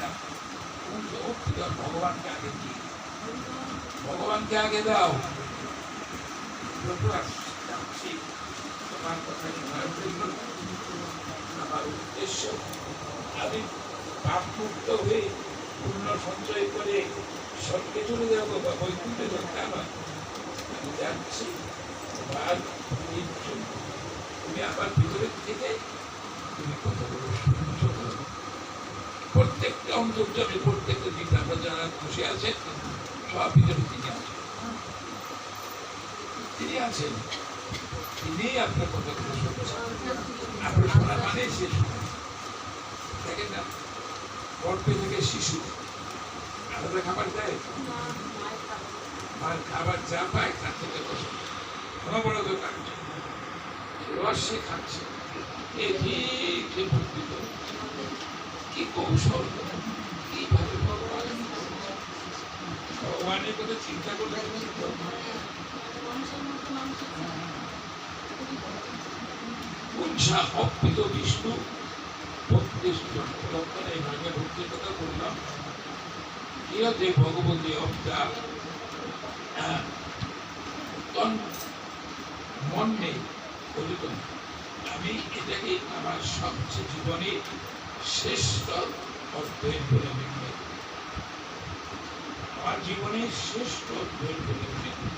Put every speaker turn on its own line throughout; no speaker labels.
না, ভগবানকে আগে দিয়ে ভগবানকে আগে দাও। তোমার কথা শোনার জন্য আমার উদ্দেশ্য, আমি পাপ মুক্ত হয়ে পূর্ণ সঞ্চয় করে স্বর্গে চলে যাবো বা বৈকুণ্ঠে যেতে আমার, আমি যাচ্ছি। আর তুমি আমার ভিতরের থেকে তুমি কথাগুলো শুনছো, প্রত্যেকটা অন্তর্যামী, প্রত্যেকটা দিন আমরা যারা খুশি আছেন সব ভিতরে তিনি আছেন, তিনি আপনার কথাগুলো শুনছেন। আপনার শোনা মানে সে শোনেন। দেখেন না, গর্ভে থেকে শিশু আলাদা খাবার দেয়, আর খাবার যা পায় তার থেকে কোনো বড় দোকান রস সে খাচ্ছে, কি কৌশল, কিভাবে ভগবানের কথা চিন্তা করলে অপ্রিত বিষ্ণু 32 জন এই ভাগে ভক্তির কথা বললাম। ইহাতে ভগবতী অবতার মন নেই বলিত, আমি এটাকে আমার সবচেয়ে জীবনের শ্রেষ্ঠ অধ্যয়ন বলে আমি মনে করি। আমার জীবনের শ্রেষ্ঠ অধ্যয়ন বলে মনে করি।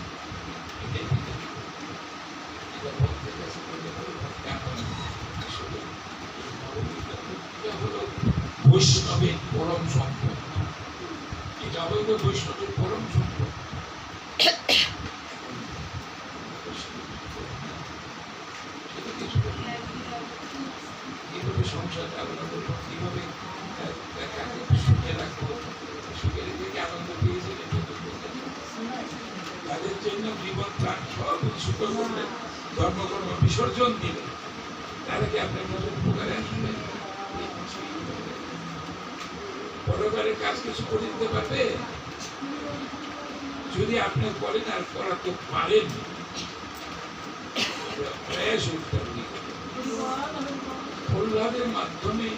বৈষ্ণবের পরম সম্পদ, এটা হইল বৈষ্ণবের পরম সম্পদ। কিভাবে সংসার চালনা করবো, কিভাবে সুখে রাখবো, সুখের থেকে আনন্দ পেয়েছেন, তাদের জন্য জীবন প্রাণ সব উৎসুক করলেন, ধর্মকর্ম বিসর্জন দিলেন। তারা কি আপনার মতো উপকারে আসবে? পরকারের কাজ কিছু করে দিতে পারবে? যদি আপনি করেন আর করাতে পারেন, প্রহ্লাদের মাধ্যমে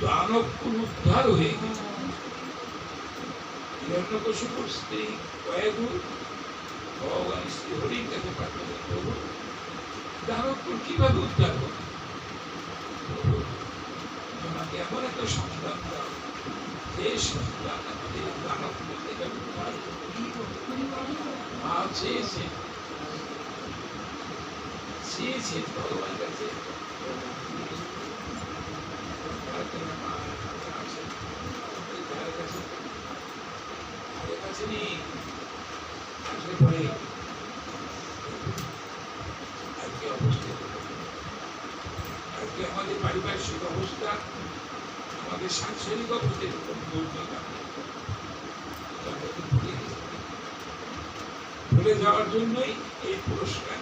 দানব উদ্ধার হয়ে গেছে। হিরণ্যকশিপুর স্ত্রী কয়েকগুণ ভগবান শ্রী হরির কাছে পাঠালেন, প্রভু দানবপুর কিভাবে উদ্ধার হবে? আমাকে এমন একটা সংস্থান দাও, যে সংস্থান আমাদের দানবপুর থেকে উদ্ধার চেয়েছে ভগবান কাছে। আসলে পরে আজকে অবস্থা, আজকে আমাদের পারিপার্শ্বিক অবস্থা, আমাদের সাংসারিক অবস্থা এরকম ভুলে যাওয়ার জন্যই এই পুরস্কার।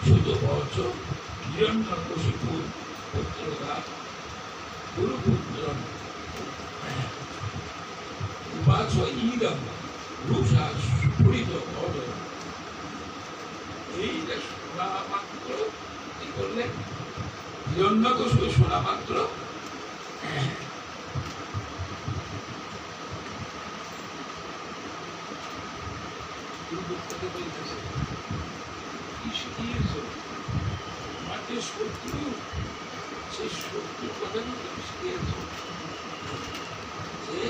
শুধু বছর হিরণ্যকশিপুর পুত্ররা গুরুপুত্র উপাস ইদম রূষা স্ফুরিত অদর। এইটা শোনা মাত্র কি করলেন? হিরণ্যকশিপু শোনা মাত্র শত্রু, সেই শত্রুর কথা তুমি শিখিয়েছ যে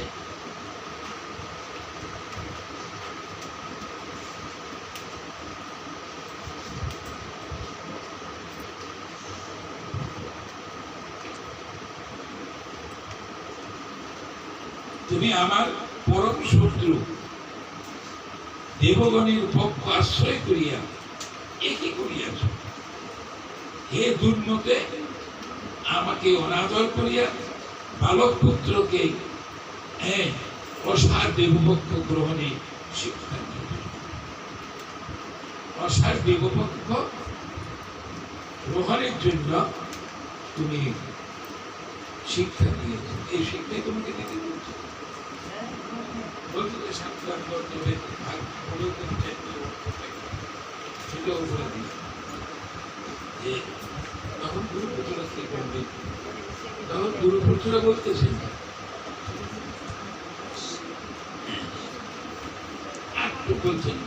তুমি আমার পরম শত্রু দেবগণের পক্ষ আশ্রয় করিয়া একই করিয়াছ। হে দুর্মতে, আমাকে অনাদর করিয়া বালক পুত্রকে অসার দেবপক্ষ গ্রহণে শিক্ষা দিয়েছ। অসার দেবপক্ষ গ্রহণের জন্য তুমি শিক্ষা দিয়েছ। এই শিক্ষাই তোমাকে দিতে বলছো। করে সাতবার বন্ধ হয়ে ভাগ হলেও কিন্তু সেটাও বলে দিল যে তখন গুরুপুত্র কি করবে, তখন গুরুপুত্ররা বলতেছেন একটু বলছেন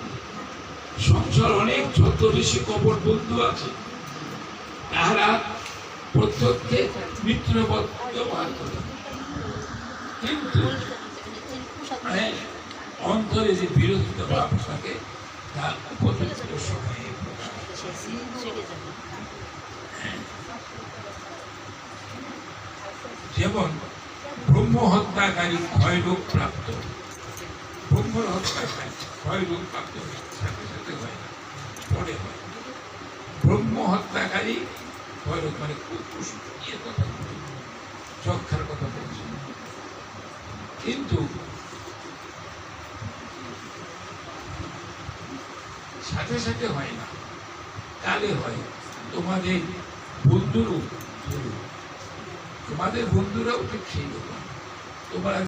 সংসার অনেক ছদ্মবেশী কপট বন্ধু আছে, তাহারা প্রত্যেককে মিত্রবৎ ব্যবহার করে, কিন্তু অন্তরে যে বিরোধিতা ভাব থাকে তা উপযুক্ত সময়ে যেমন ব্রহ্ম হত্যাকারী ক্ষয়রোগ প্রাপ্ত, ব্রহ্মর হত্যাকারী ক্ষয়রোগ প্রাপ্ত সাথে সাথে হয় না, পরে হয়। ব্রহ্ম হত্যাকারী ক্ষয়রোগ মানে ইয়ে কথা যক্ষার কথা বলছে, কিন্তু সাথে সাথে হয় না, কালে হয়। তোমাদের বন্ধুরাও ঠিক সেই রকম, তোমরা